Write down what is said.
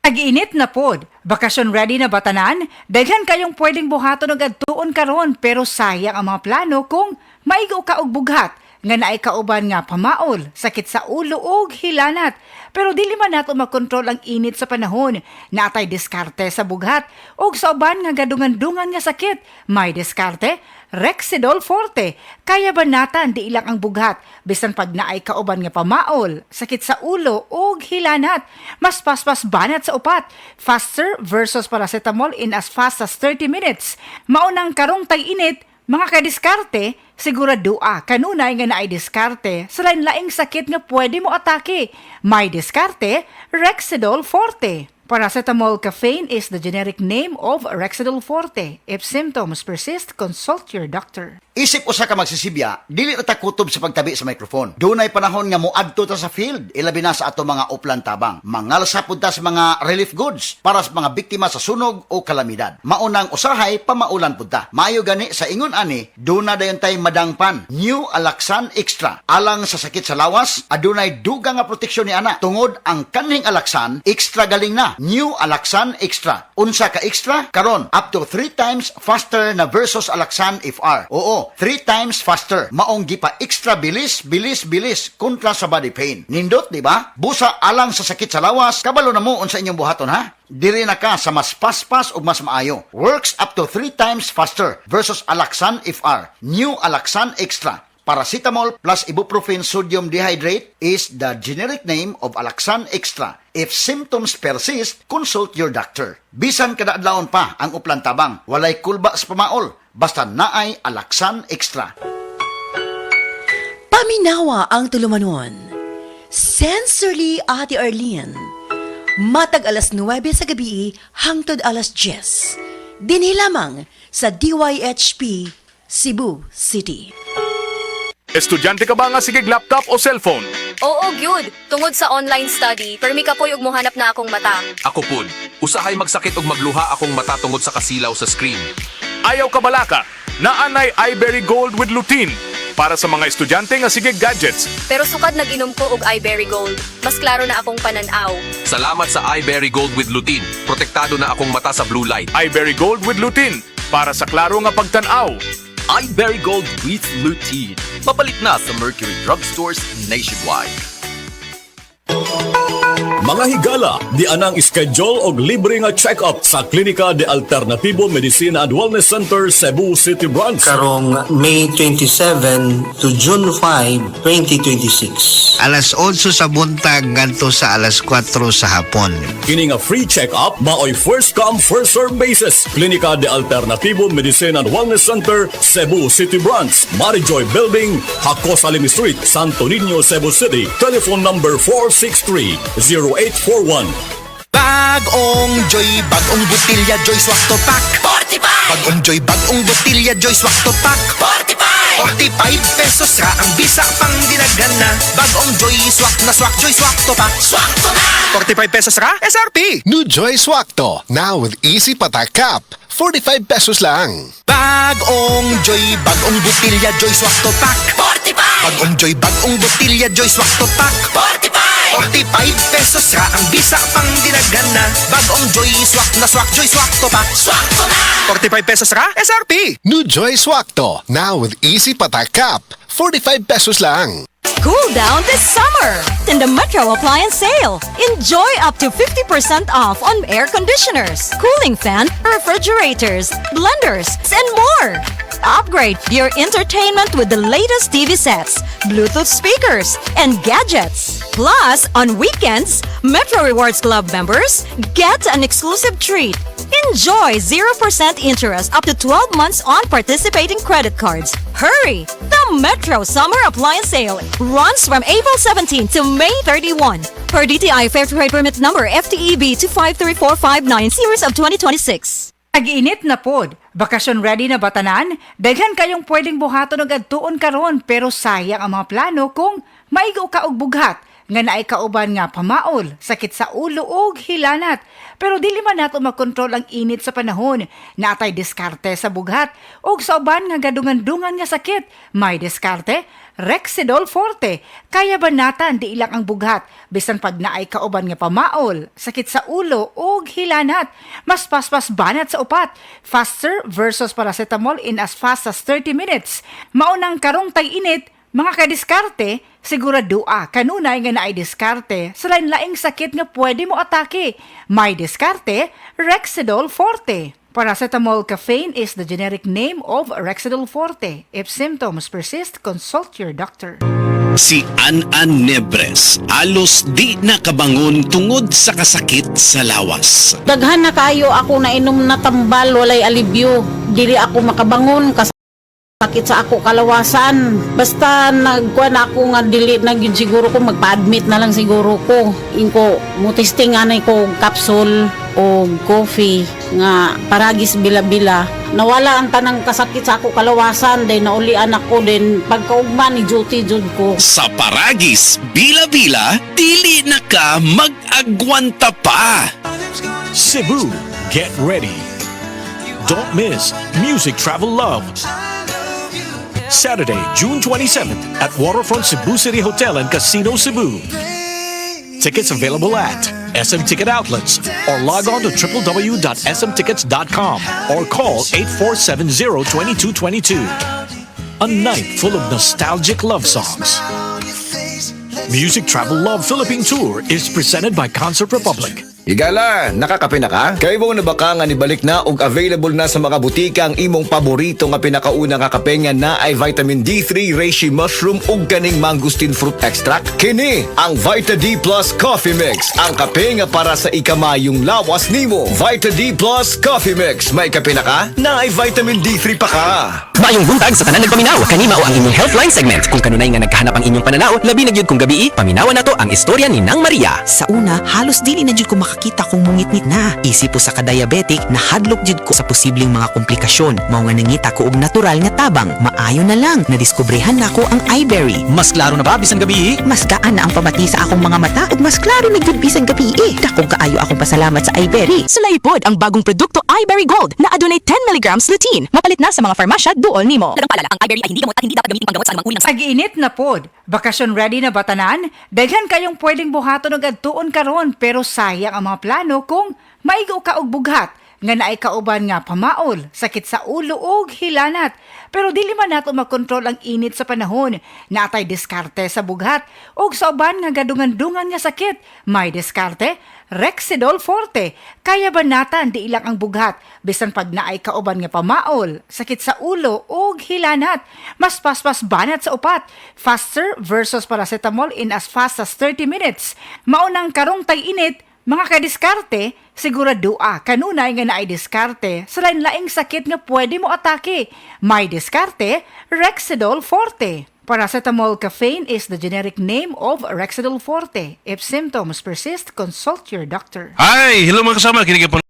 Ag-init na pod, bakasyon ready na batanan, daghan kayong pwedeng buhaton og adtuon karon pero sayang ang mga plano kung maigo ka og bughat nga naay kauban nga pamaol, sakit sa ulo ug hilanat. Pero dili man nato makontrol ang init sa panahon. Natay diskarte sa bughat ug sa uban nga gadungan-dungan nga sakit. May diskarte, Rexidol Forte. Kaya banatan di ilang ang bughat bisan pag naay kauban nga pamaol, sakit sa ulo ug hilanat. Mas paspas banat sa upat. Faster versus paracetamol in as fast as 30 minutes. Maunang karong tag-init, mga kadiskarte, siguradua kanunay nga naay diskarte sa lain-laing sakit nga pwede mo atake. May diskarte, Rexidol Forte. Paracetamol caffeine is the generic name of Rexidol Forte. If symptoms persist, consult your doctor. Isip usa ka magsisibya, dili na ta kutob sa pagtabi sa microphone. Dunay panahon nga moadto ta sa field, ilabi na sa ato mga uplan tabang. Mangalsa pud ta sa mga relief goods para sa mga biktima sa sunog o kalamidad. Maunang usahay pamaulan pud ta. Maayo gani sa ingon ani, duna dayon tay madangpan. New Alaxan Extra. Alang sa sakit sa lawas, adunay dugang nga proteksyon ni ana. Tungod ang kanhing Alaxan, extra galing na. New Alaxan Extra. Unsa ka extra? Karon up to 3 times faster na versus Alaxan FR. Oo, 3 times faster. Maong gipa extra bilis kontra sa body pain. Nindot, di ba? Busa alang sa sakit sa lawas, kabalo na mo unsa inyong buhaton ha? Diri na ka sa mas paspas ug mas maayo. Works up to 3 times faster versus Alaxan FR. New Alaxan Extra. Paracetamol plus ibuprofen sodium dehydrate is the generic name of Alaxan Extra. If symptoms persist, consult your doctor. Bisan kada adlawon pa ang uplan tabang, walay kulba sa pamaol, basta naay Alaxan Extra. Paminawa ang tulumanon. Sensorily Ate Arlene. Matag alas 9 sa gabi hangtod alas 10. Dinhi lamang sa DYHP Cebu City. Estudyante ka ba nga sigig laptop o cellphone? Oo, gyud. Tungod sa online study, permi ka po yung muhanap na akong mata. Ako pud, usahay magsakit og magluha akong mata tungod sa kasilaw sa screen. Ayaw ka balaka, naanay iBerry Gold with lutein para sa mga estudyante nga sigig gadgets. Pero sukad nag-inom ko og iBerry Gold. Mas klaro na akong pananaw. Salamat sa iBerry Gold with lutein. Protektado na akong mata sa blue light. iBerry Gold with lutein para sa klaro nga pagtanaw. iBerry Gold with lutein. Papalit na sa Mercury Drugstores nationwide. Mga higala, di anang schedule og libre nga check-up sa Klinika de Alternativo Medicina and Wellness Center, Cebu City Branch. Karong May 27 to June 5, 2026. Alas 8 sa buntag ngadto sa alas 4 sa hapon. Kini nga free check-up maoy first come first serve basis. Klinika de Alternativo Medicina and Wellness Center, Cebu City Branch, Marijoy Building, Hakos Alim Street, Santo Niño, Cebu City. Telephone number 463-0841. Bagong Joy, bagong butilya Joy Swak to Pack 45! Bagong Joy, bagong butilya Joy Swak to Pack 45! 45 pesos ra ang bisa pang dinagana. Bagong Joy Swak na Swak Joy Swak to Pack. Swak to na! 45 pesos ra SRP. New Joy Swakto, now with easy patak cap. 45 pesos lang. Bagong Joy, bagong butilya Joy Swak to Pack 45! Bagong Joy, bagong butilya Joy Swak to Pack 45! 45 pesos ra ang bisa pang dinagana. Bagong Joy Swak na Swak Joy Swak to Pack. Swak to na! 45 pesos ra SRP. New Joy Swakto, now with easy patak cap. 45 pesos lang. Cool down this summer in the Metro Appliance Sale. Enjoy up to 50% off on air conditioners, cooling fan, refrigerators, blenders, and more. Upgrade your entertainment with the latest TV sets, Bluetooth speakers, and gadgets. Plus, on weekends, Metro Rewards Club members get an exclusive treat. Enjoy 0% interest up to 12 months on participating credit cards. Hurry! The Metro Summer Appliance Sale runs from April 17 to May 31. Per DTI Fair Trade Permit number FTEB 253459 series of 2026. Ag-init na pod, bakasyon ready na batanan, daghan kayong pwedeng buhaton og adtuon karon pero sayang ang mga plano kung maigo ka og bughat nga naay kauban nga pamaol, sakit sa ulo ug hilanat. Pero dili man nato makontrol ang init sa panahon. Natay diskarte sa bughat ug sa uban nga gadungan-dungan nga sakit. May diskarte, Rexidol Forte. Kaya banatan di ilang ang bughat bisan pag naay kauban nga pamaol, sakit sa ulo o hilanat. Mas paspas banat sa upat. Faster versus paracetamol in as fast as 30 minutes. Maunang karong tay-init, mga kadiskarte, siguradua kanunay nga naay diskarte sa lain-laing sakit nga pwede mo atake. May diskarte, Rexidol Forte. Paracetamol caffeine is the generic name of Rexidol Forte. If symptoms persist, consult your doctor. Si An-An Nebres, alos di nakabangon tungod sa kasakit sa lawas. Daghan na kayo ako na inom na tambal, walay alibyo. Dili ako makabangon sakit sa ako kalawasan. Basta nagkuha na ako nga dili na yun siguro ko magpa-admit na lang siguro ko. Inko mutisting anay ko capsule o coffee nga paragis bila-bila. Nawala ang tanang kasakit sa ako kalawasan dahil naulian ako din pagkaugma ni duty jud ko. Sa paragis, bila-bila, dili na ka mag-agwanta pa. Cebu, get ready. Don't miss Music Travel Love. Saturday, June 27th at Waterfront Cebu City Hotel and Casino Cebu. Tickets available at SM Ticket Outlets or log on to www.smtickets.com or call 8470-2222. A night full of nostalgic love songs. Music Travel Love Philippine Tour is presented by Concert Republic. Higala, nakakape na ka? Kay mo na ba ka nga nibalik na og available na sa mga butika ang imong paborito nga pinakauna nga kape nga na ay vitamin D3, reishi mushroom ug kaning mangosteen fruit extract? Kini ang Vita D Plus Coffee Mix, ang kape nga para sa ikamayong lawas nimo. Vita D Plus Coffee Mix, may kape na ka? Na ay vitamin D3 pa ka. Mayong buntag sa tanan nagpaminaw. Kanima o ang inyong Healthline segment. Kung kanunay nga nagkahanap ang inyong pananaw, labi na gyud kung gabi, paminawan nato ang istorya ni Nang Maria. Sa una, halos dili na jud ko makakita kung mungit-ngit na. Isip po sa ka-diabetic, nahadlok jud ko sa posibleng mga komplikasyon. Mao nga nangita ko og natural nga tabang. Maayo na lang, nadiskobrehan na ko ang iBerry. Mas klaro na ba bisan gabi? Mas gaan na ang pamati sa akong mga mata ug mas klaro na jud bisan gabi. Dakong kaayo akong pasalamat sa iBerry. Sulay pod ang bagong produkto iBerry Gold na adunay 10 mg lutein. Mapalit na sa mga farmasya duol nimo. Dagang paalala, ang iBerry ay hindi gamot at hindi dapat gamitin panggamot sa anumang uri ng sakit. Ag-init na pod. Bakasyon ready na batanan? Daghan kayong pwedeng buhaton og adtuon karon pero sayang ang mga plano kung maigo ka og bughat nga naay kauban nga pamaol, sakit sa ulo ug hilanat. Pero dili man nato makontrol ang init sa panahon. Natay diskarte sa bughat ug sa uban nga gadungan-dungan nga sakit. May diskarte, Rexidol Forte. Kaya banatan di ilang ang bughat bisan pag naay kauban nga pamaol, sakit sa ulo ug hilanat. Mas paspas banat sa upat. Faster versus paracetamol in as fast as 30 minutes. Maunang karong tay-init, mga kadiskarte, siguradua kanunay nga naay diskarte sa lain-laing sakit nga pwede mo atake. May diskarte, Rexidol Forte. Paracetamol caffeine is the generic name of Rexidol Forte. If symptoms persist, consult your doctor. Hi! Hello mga kasama. Kinikin po